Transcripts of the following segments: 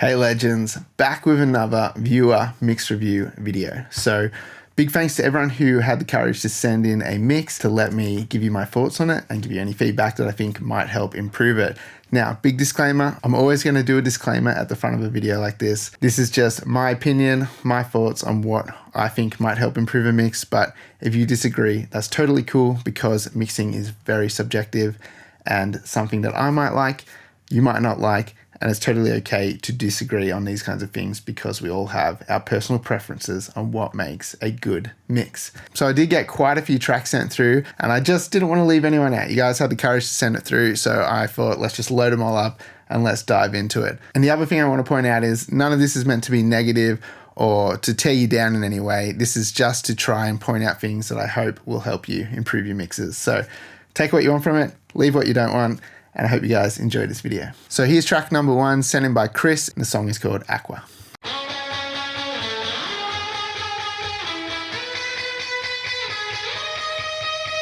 Hey legends, back with another viewer mix review video. So big thanks to everyone who had the courage to send in a mix to let me give you my thoughts on it and give you any feedback that I think might help improve it. Now, big disclaimer, I'm always going to do a disclaimer at the front of a video like this. This is just my opinion, my thoughts on what I think might help improve a mix, but if you disagree, that's totally cool because mixing is very subjective and something that I might like, you might not like, and it's totally okay to disagree on these kinds of things because we all have our personal preferences on what makes a good mix. So I did get quite a few tracks sent through and I just didn't want to leave anyone out. You guys had the courage to send it through, so I thought let's just load them all up and let's dive into it. And the other thing I want to point out is none of this is meant to be negative or to tear you down in any way. This is just to try and point out things that I hope will help you improve your mixes. So take what you want from it, leave what you don't want, and I hope you guys enjoy this video. So here's track number 1, sent in by Chris, and the song is called Aqua.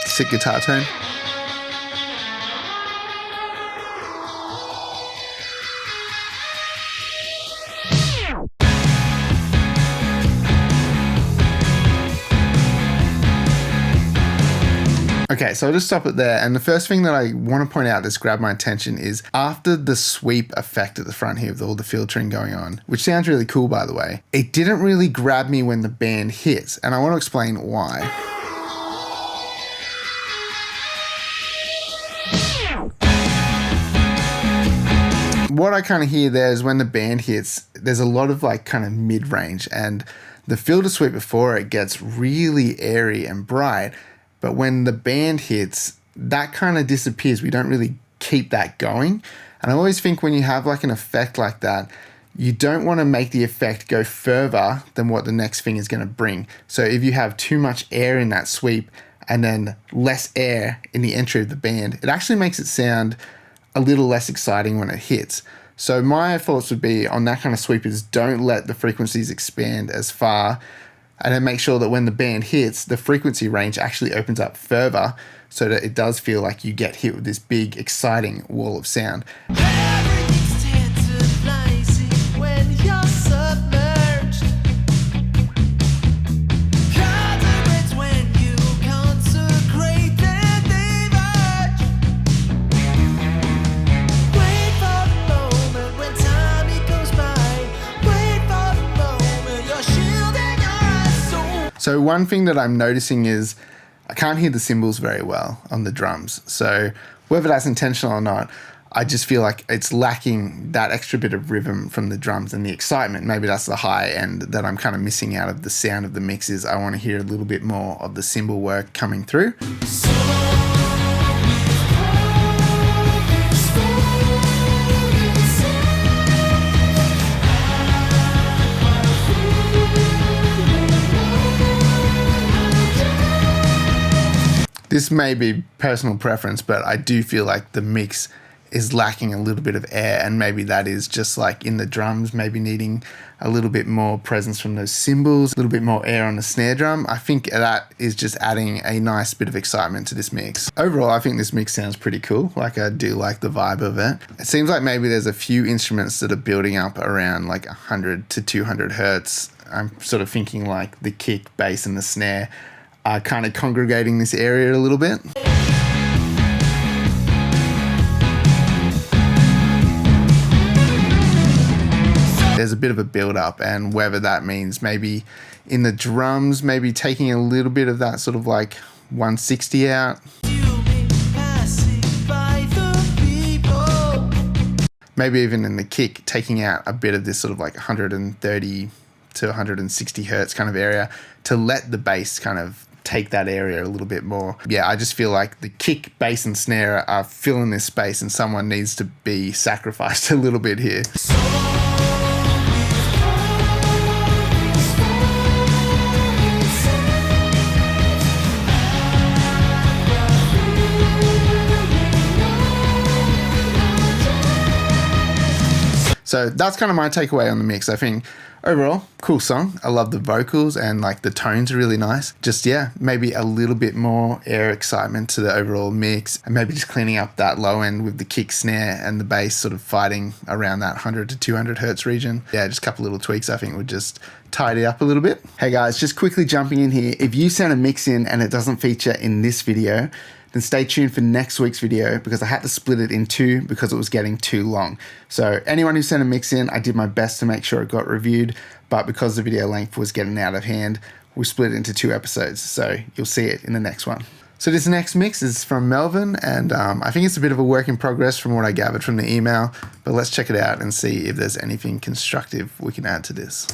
Sick guitar tone. Okay, so I'll just stop it there. And the first thing that I want to point out that's grabbed my attention is after the sweep effect at the front here with all the filtering going on, which sounds really cool by the way, it didn't really grab me when the band hits. And I want to explain why. What I kind of hear there is when the band hits, there's a lot of like kind of mid-range and the filter sweep before it gets really airy and bright. But when the band hits, that kind of disappears. We don't really keep that going. And I always think when you have like an effect like that, you don't want to make the effect go further than what the next thing is going to bring. So if you have too much air in that sweep and then less air in the entry of the band, it actually makes it sound a little less exciting when it hits. So my thoughts would be on that kind of sweep is don't let the frequencies expand as far, and then make sure that when the band hits, the frequency range actually opens up further so that it does feel like you get hit with this big, exciting wall of sound. So one thing that I'm noticing is I can't hear the cymbals very well on the drums. So whether that's intentional or not, I just feel like it's lacking that extra bit of rhythm from the drums and the excitement. Maybe that's the high end that I'm kind of missing out of the sound of the mixes. I want to hear a little bit more of the cymbal work coming through. This may be personal preference, but I do feel like the mix is lacking a little bit of air, and maybe that is just like in the drums, maybe needing a little bit more presence from those cymbals, a little bit more air on the snare drum. I think that is just adding a nice bit of excitement to this mix. Overall, I think this mix sounds pretty cool. Like I do like the vibe of it. It seems like maybe there's a few instruments that are building up around like 100 to 200 hertz. I'm sort of thinking like the kick, bass, and the snare are kind of congregating this area a little bit. There's a bit of a build up, and whether that means maybe in the drums, maybe taking a little bit of that sort of like 160 out. Maybe even in the kick, taking out a bit of this sort of like 130 to 160 hertz kind of area to let the bass kind of take that area a little bit more. Yeah, I just feel like the kick, bass, and snare are filling this space and someone needs to be sacrificed a little bit here. So that's kind of my takeaway on the mix. I think overall, cool song. I love the vocals and like the tones are really nice. Just, yeah, maybe a little bit more air excitement to the overall mix, and maybe just cleaning up that low end with the kick, snare and the bass sort of fighting around that 100 to 200 hertz region. Yeah, just a couple little tweaks I think would just tidy up a little bit. Hey guys, just quickly jumping in here. If you send a mix in and it doesn't feature in this video, then stay tuned for next week's video, because I had to split it in two because it was getting too long. So anyone who sent a mix in, I did my best to make sure it got reviewed, but because the video length was getting out of hand, we split it into 2 episodes. So you'll see it in the next one. So this next mix is from Melvin, and I think it's a bit of a work in progress from what I gathered from the email, but let's check it out and see if there's anything constructive we can add to this.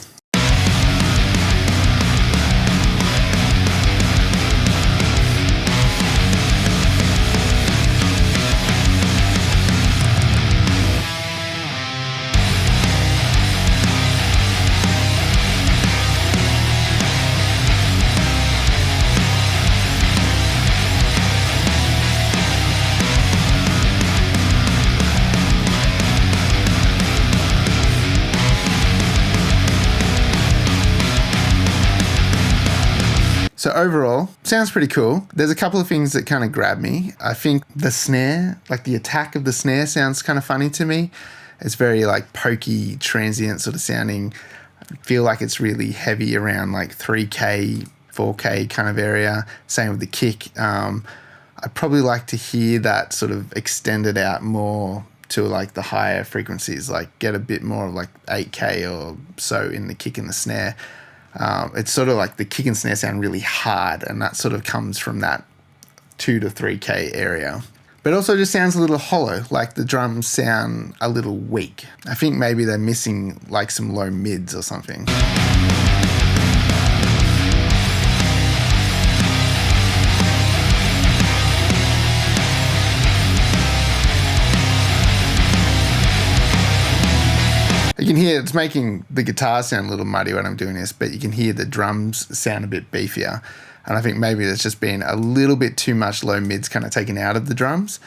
So overall, sounds pretty cool. There's a couple of things that kind of grab me. I think the snare, like the attack of the snare sounds kind of funny to me. It's very like pokey, transient sort of sounding. I feel like it's really heavy around like 3K, 4K kind of area. Same with the kick. I'd probably like to hear that sort of extended out more to like the higher frequencies, like get a bit more of like 8K or so in the kick and the snare. It's sort of like the kick and snare sound really hard, and that sort of comes from that 2 to 3K area. But it also just sounds a little hollow, like the drums sound a little weak. I think maybe they're missing like some low mids or something. You can hear it's making the guitar sound a little muddy when I'm doing this, but you can hear the drums sound a bit beefier. And I think maybe there's just been a little bit too much low mids kind of taken out of the drums.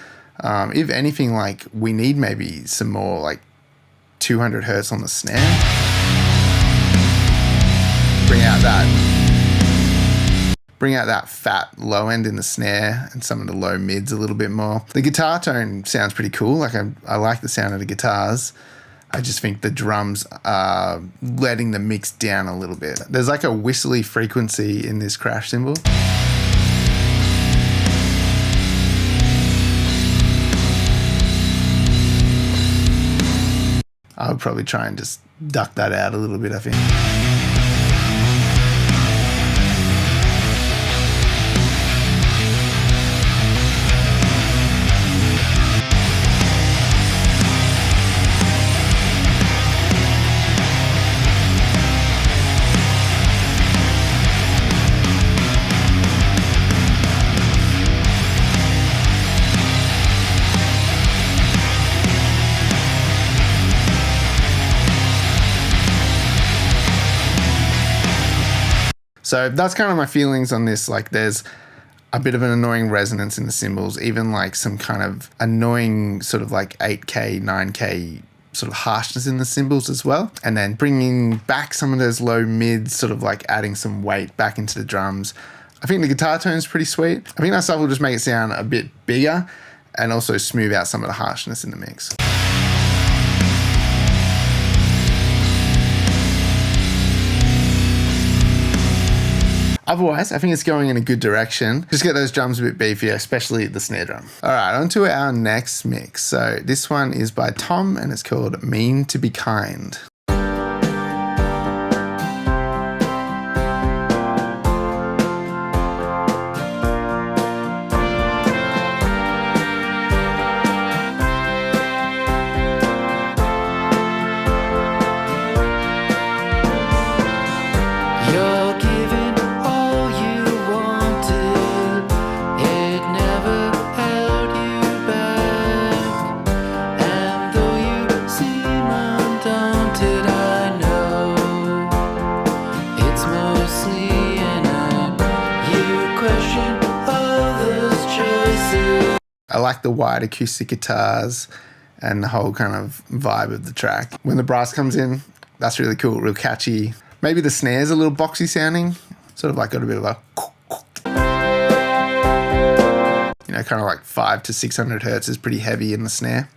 If anything, like we need maybe some more like 200 hertz on the snare. Bring out that fat low end in the snare and some of the low mids a little bit more. The guitar tone sounds pretty cool. Like I like the sound of the guitars. I just think the drums are letting the mix down a little bit. There's like a whistly frequency in this crash cymbal. I would probably try and just duck that out a little bit, I think. So that's kind of my feelings on this. Like there's a bit of an annoying resonance in the cymbals, even like some kind of annoying sort of like 8K, 9K sort of harshness in the cymbals as well. And then bringing back some of those low mids, sort of like adding some weight back into the drums. I think the guitar tone is pretty sweet. I think that stuff will just make it sound a bit bigger and also smooth out some of the harshness in the mix. Otherwise, I think it's going in a good direction. Just get those drums a bit beefier, especially the snare drum. All right, on to our next mix. So this one is by Tom and it's called Mean to Be Kind. I like the wide acoustic guitars and the whole kind of vibe of the track. When the brass comes in, that's really cool, real catchy. Maybe the snare's a little boxy sounding, sort of like got a bit of a, you know, kind of like 500 to 600 hertz is pretty heavy in the snare.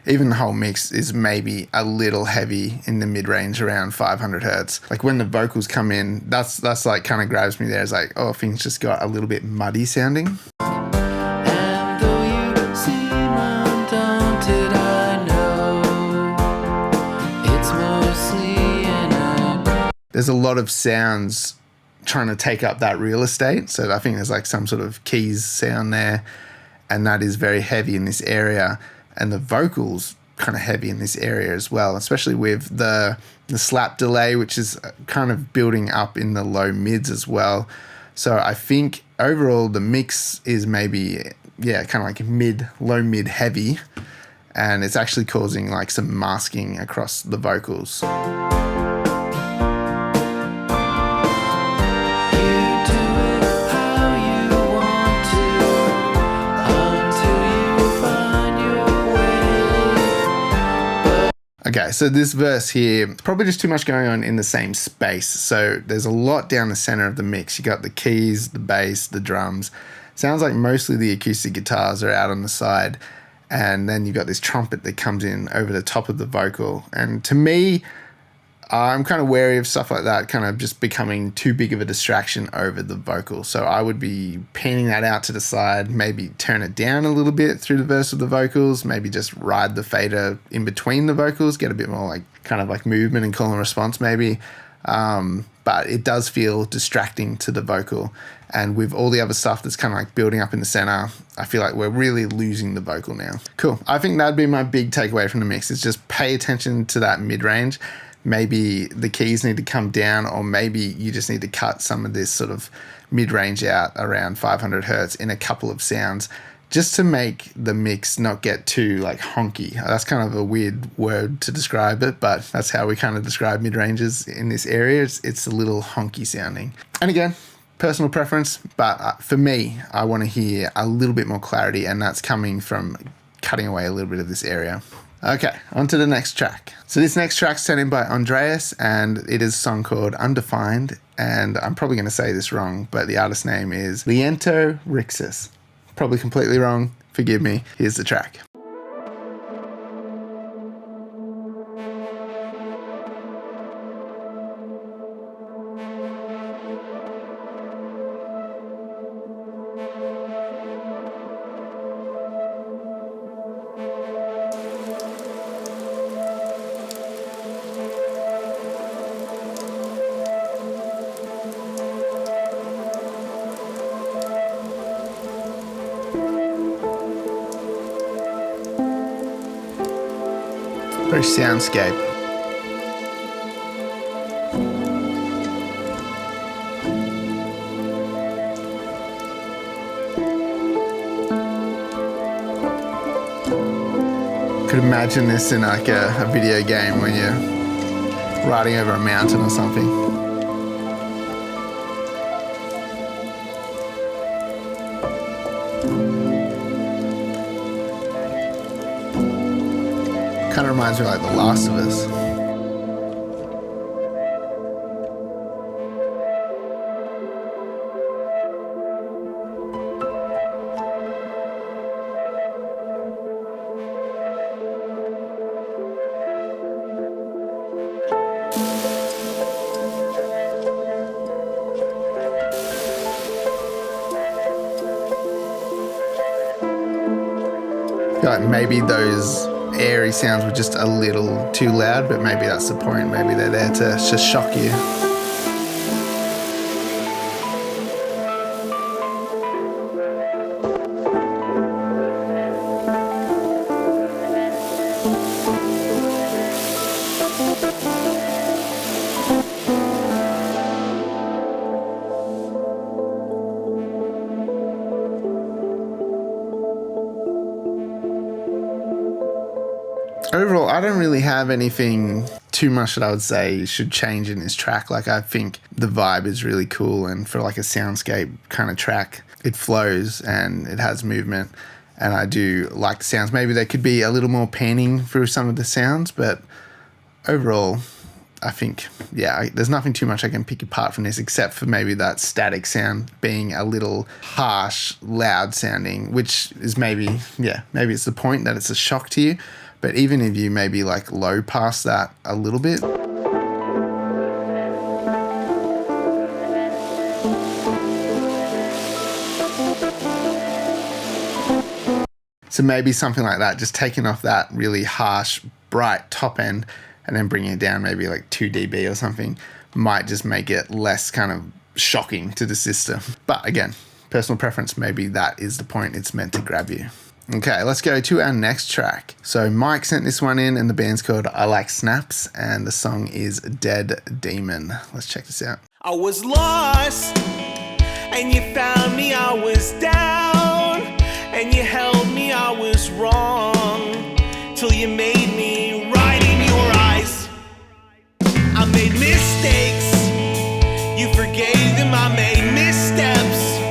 Even the whole mix is maybe a little heavy in the mid-range around 500 hertz. Like when the vocals come in, that's like kind of grabs me there. It's like, oh, things just got a little bit muddy sounding. And though you seem undaunted, I know it's mostly there's a lot of sounds trying to take up that real estate. So I think there's like some sort of keys sound there, and that is very heavy in this area. And the vocals kind of heavy in this area as well, especially with the slap delay, which is kind of building up in the low mids as well. So I think overall the mix is maybe, yeah, kind of like low mid heavy, and it's actually causing like some masking across the vocals. Okay, so this verse here, it's probably just too much going on in the same space. So there's a lot down the center of the mix. You got the keys, the bass, the drums. Sounds like mostly the acoustic guitars are out on the side. And then you've got this trumpet that comes in over the top of the vocal. And to me, I'm kind of wary of stuff like that kind of just becoming too big of a distraction over the vocal. So I would be panning that out to the side, maybe turn it down a little bit through the verse of the vocals, maybe just ride the fader in between the vocals, get a bit more like kind of like movement and call and response maybe. But it does feel distracting to the vocal. And with all the other stuff that's kind of like building up in the center, I feel like we're really losing the vocal now. Cool. I think that'd be my big takeaway from the mix, is just pay attention to that mid-range. Maybe the keys need to come down, or maybe you just need to cut some of this sort of mid-range out around 500 hertz in a couple of sounds, just to make the mix not get too like honky. That's kind of a weird word to describe it, but that's how we kind of describe mid-ranges in this area. It's a little honky sounding. And again, personal preference, but for me, I want to hear a little bit more clarity, and that's coming from cutting away a little bit of this area. Okay, on to the next track. So this next track's sent in by Andreas, and it is a song called Undefined, and I'm probably going to say this wrong, but the artist name is Liento Rixus. Probably completely wrong, forgive me. Here's the track. Very soundscape. Could imagine this in like a video game when you're riding over a mountain or something. Kind of reminds me of like The Last of Us. Like maybe those airy sounds were just a little too loud, but maybe that's the point. Maybe they're there to just shock you. Overall, I don't really have anything too much that I would say should change in this track. Like, I think the vibe is really cool, and for like a soundscape kind of track, it flows and it has movement, and I do like the sounds. Maybe there could be a little more panning through some of the sounds, but overall, I think, yeah, there's nothing too much I can pick apart from this, except for maybe that static sound being a little harsh, loud sounding, which is maybe it's the point that it's a shock to you. But even if you maybe like low pass that a little bit, so maybe something like that, just taking off that really harsh, bright top end and then bringing it down maybe like 2 dB or something might just make it less kind of shocking to the system. But again, personal preference, maybe that is the point, it's meant to grab you. Okay, let's go to our next track. So Mike sent this one in and the band's called I Like Snaps and the song is Dead Demon. Let's check this out. I was lost and you found me, I was down and you held me, I was wrong till you made me right in your eyes. I made mistakes, you forgave them, I made missteps,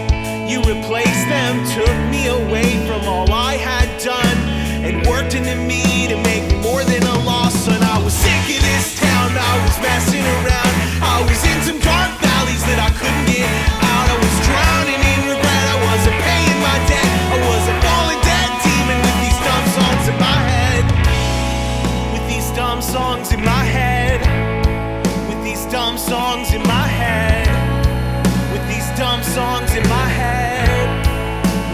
you replaced them, took me away from all I had done and worked into me to make me more than a lost son. I was sick of this town, I was messing around, I was in some dark valleys that I couldn't get out. I was drowning in regret, I wasn't paying my debt, I was a fallen dead demon with these dumb songs in my head, with these dumb songs in my head, with these dumb songs in my head, with these dumb songs in my head,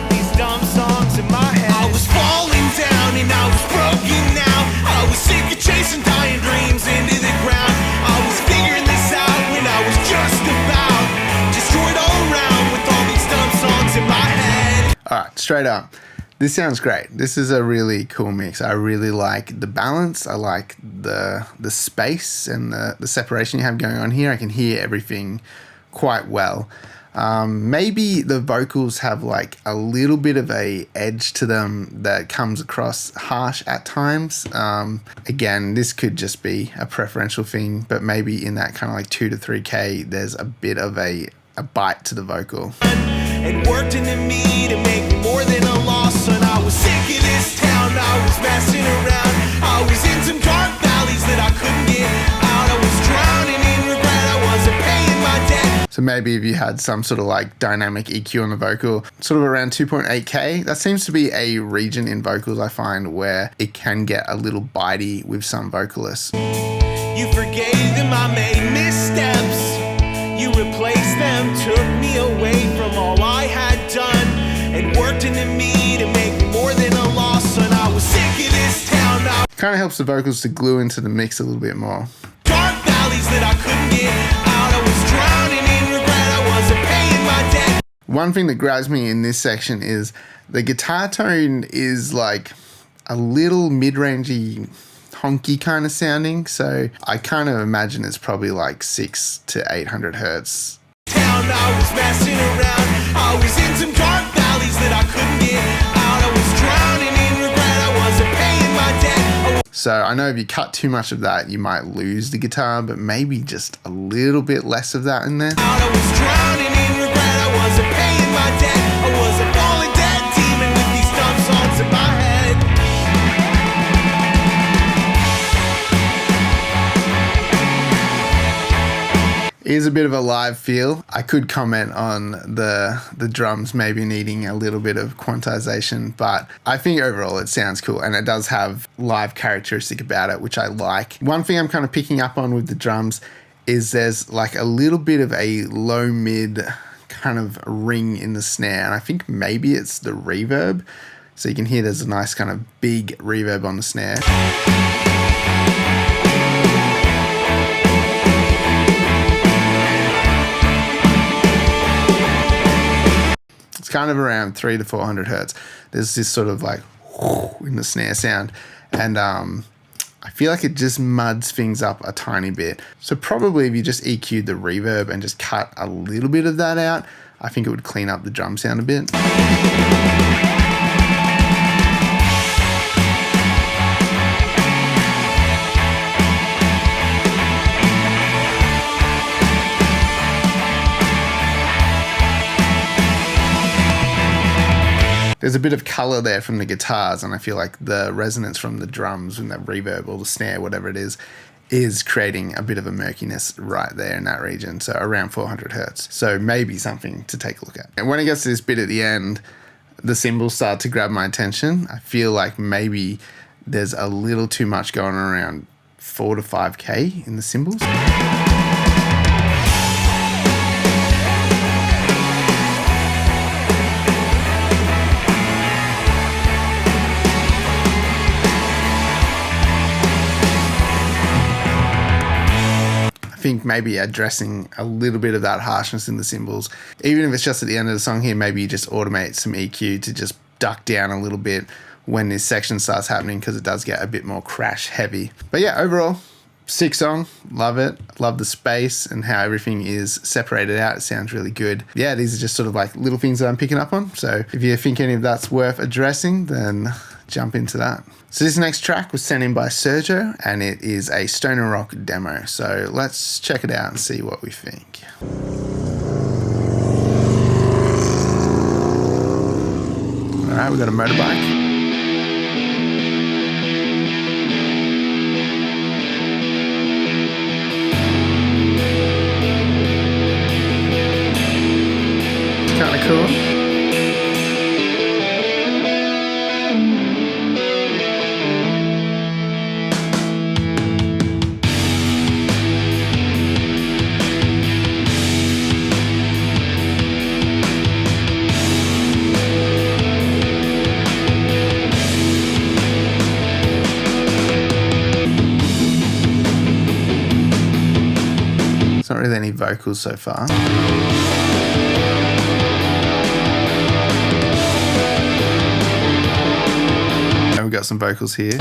with these dumb songs in my head. I was falling down and I was broken now, I was sick of chasing dying dreams into the ground. I was figuring this out when I was just about destroyed all around with all these dumb songs in my head. Alright, straight up, this sounds great. This is a really cool mix. I really like the balance. I like the space and the separation you have going on here. I can hear everything quite well. Maybe the vocals have like a little bit of a edge to them that comes across harsh at times. Again, this could just be a preferential thing, but maybe in that kind of like 2 to 3K, there's a bit of a bite to the vocal. And worked into me to make me more than a lost son. I was sick of this town, I was messing around, I was in some dark valleys that I couldn't get out. I was drowning in regret, I wasn't paying my debt. So maybe if you had some sort of like dynamic EQ on the vocal, sort of around 2.8K, that seems to be a region in vocals I find where it can get a little bitey with some vocalists. You forgave them, I made missteps, you replaced them, took me away from all I had done and worked into me to make me more than a lost son. I was sick of this town. Kind of helps the vocals to glue into the mix a little bit more. Dark valleys that I couldn't get out. I was drowning in regret, I wasn't paying my debt. One thing that grabs me in this section is the guitar tone is like a little mid-rangey, honky kind of sounding, so I kind of imagine it's probably like 600 to 800 hertz. Town, I was messing around, I was in some dark valleys that I couldn't get out. I was drowning in regret, I wasn't paying my debt. So I know if you cut too much of that, you might lose the guitar, but maybe just a little bit less of that in there. I was drowning in regret, I wasn't paying my debt, I was a fallen dead demon with these dumb songs in my head. It is a bit of a live feel. I could comment on the drums maybe needing a little bit of quantization, but I think overall it sounds cool and it does have live characteristic about it, which I like. One thing I'm kind of picking up on with the drums is there's like a little bit of a low mid kind of ring in the snare, and I think maybe it's the reverb. So you can hear there's a nice kind of big reverb on the snare. It's kind of around 300 to 400 hertz. There's this sort of like in the snare sound, and I feel like it just muds things up a tiny bit. So probably if you just EQ'd the reverb and just cut a little bit of that out, I think it would clean up the drum sound a bit. There's a bit of color there from the guitars, and I feel like the resonance from the drums and that reverb or the snare, whatever it is creating a bit of a murkiness right there in that region. So around 400 hertz. So maybe something to take a look at. And when it gets to this bit at the end, the cymbals start to grab my attention. I feel like maybe there's a little too much going on around 4 to 5K in the cymbals. I think maybe addressing a little bit of that harshness in the cymbals, even if it's just at the end of the song here, maybe you just automate some EQ to just duck down a little bit when this section starts happening, because it does get a bit more crash heavy. But yeah, overall, sick song. Love it. Love the space and how everything is separated out. It sounds really good. Yeah, these are just sort of like little things that I'm picking up on. So if you think any of that's worth addressing, then jump into that. So this next track was sent in by Sergio, and it is a stoner rock demo. So let's check it out and see what we think. All right, we got a motorbike. Kind of cool. It's not really any vocals so far. We've got some vocals here.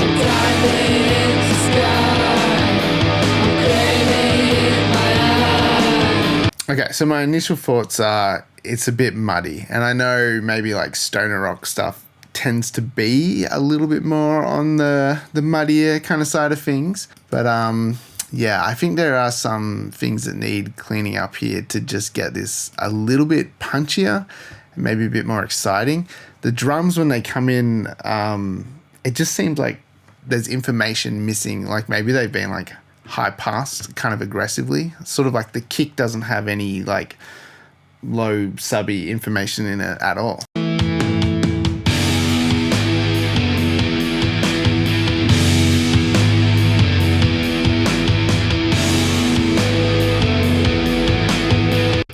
Okay, so my initial thoughts are it's a bit muddy, and I know maybe like stoner rock stuff tends to be a little bit more on the muddier kind of side of things, but yeah, I think there are some things that need cleaning up here to just get this a little bit punchier, maybe a bit more exciting. The drums, when they come in, it just seems like there's information missing. Like maybe they've been like high passed kind of aggressively. Sort of like the kick doesn't have any like low subby information in it at all.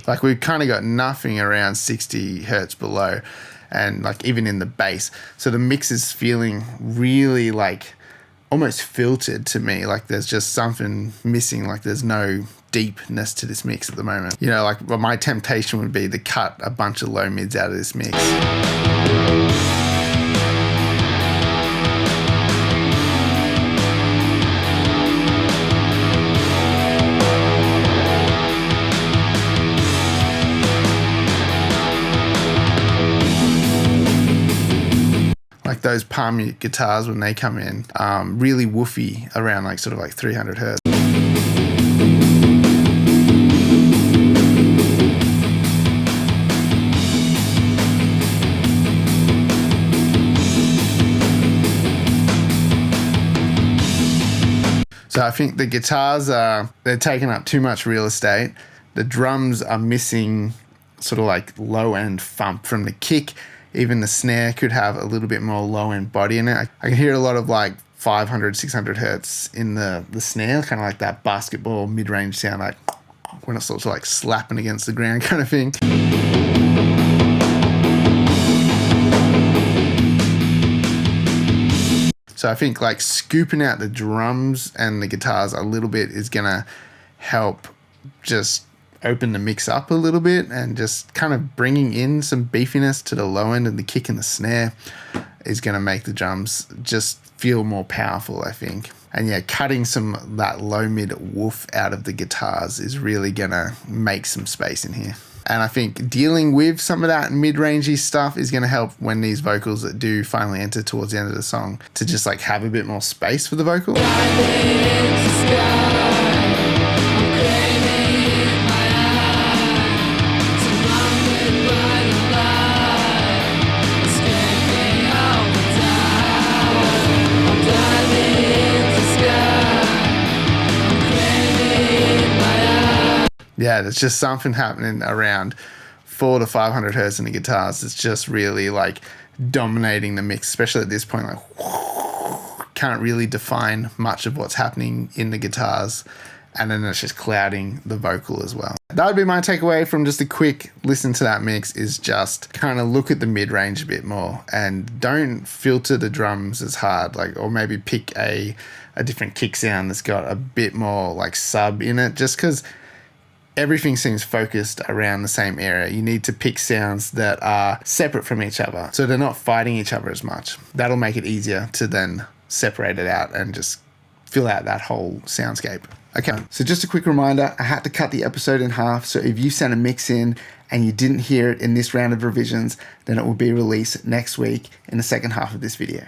Like we've kind of got nothing around 60 hertz below, and like even in the bass. So the mix is feeling really like almost filtered to me. Like there's just something missing. Like there's no deepness to this mix at the moment. You know, like well, my temptation would be to cut a bunch of low mids out of this mix. Those palm mute guitars, when they come in, really woofy around like sort of like 300 hertz. So I think the guitars they're taking up too much real estate. The drums are missing sort of like low end thump from the kick. Even the snare could have a little bit more low-end body in it. I can hear a lot of like 500, 600 hertz in the snare, kind of like that basketball mid-range sound, like when it's sort of like slapping against the ground kind of thing. So I think like scooping out the drums and the guitars a little bit is gonna help just open the mix up a little bit, and just kind of bringing in some beefiness to the low end, and the kick and the snare is going to make the drums just feel more powerful, I think. And yeah, cutting some that low mid woof out of the guitars is really going to make some space in here. And I think dealing with some of that mid-rangey stuff is going to help when these vocals that do finally enter towards the end of the song to just like have a bit more space for the vocal. Yeah, there's just something happening around 400 to 500 hertz in the guitars. It's just really like dominating the mix, especially at this point. Like, can't really define much of what's happening in the guitars, and then it's just clouding the vocal as well. That would be my takeaway from just a quick listen to that mix, is just kind of look at the mid-range a bit more and don't filter the drums as hard, like, or maybe pick a different kick sound that's got a bit more like sub in it, just because everything seems focused around the same area. You need to pick sounds that are separate from each other, so they're not fighting each other as much. That'll make it easier to then separate it out and just fill out that whole soundscape. Okay, so just a quick reminder, I had to cut the episode in half, so if you sent a mix in and you didn't hear it in this round of revisions, then it will be released next week in the second half of this video.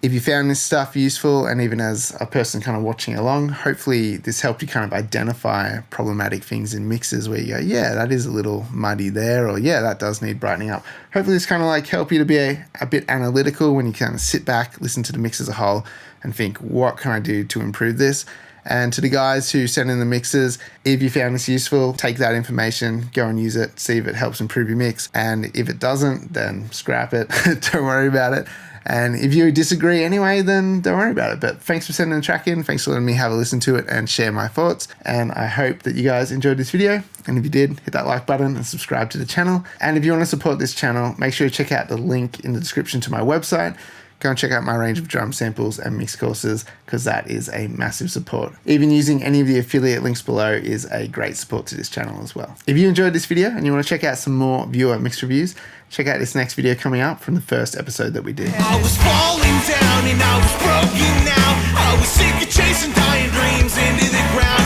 If you found this stuff useful, and even as a person kind of watching along, hopefully this helped you kind of identify problematic things in mixes where you go, yeah, that is a little muddy there, or yeah, that does need brightening up. Hopefully this kind of like help you to be a bit analytical when you kind of sit back, listen to the mix as a whole and think, what can I do to improve this? And to the guys who send in the mixes, if you found this useful, take that information, go and use it, see if it helps improve your mix. And if it doesn't, then scrap it. Don't worry about it. And if you disagree anyway, then don't worry about it. But thanks for sending the track in. Thanks for letting me have a listen to it and share my thoughts. And I hope that you guys enjoyed this video. And if you did, hit that like button and subscribe to the channel. And if you want to support this channel, make sure you check out the link in the description to my website. Go and check out my range of drum samples and mix courses, because that is a massive support. Even using any of the affiliate links below is a great support to this channel as well. If you enjoyed this video and you want to check out some more viewer mix reviews, check out this next video coming up from the first episode that we did. I was falling down and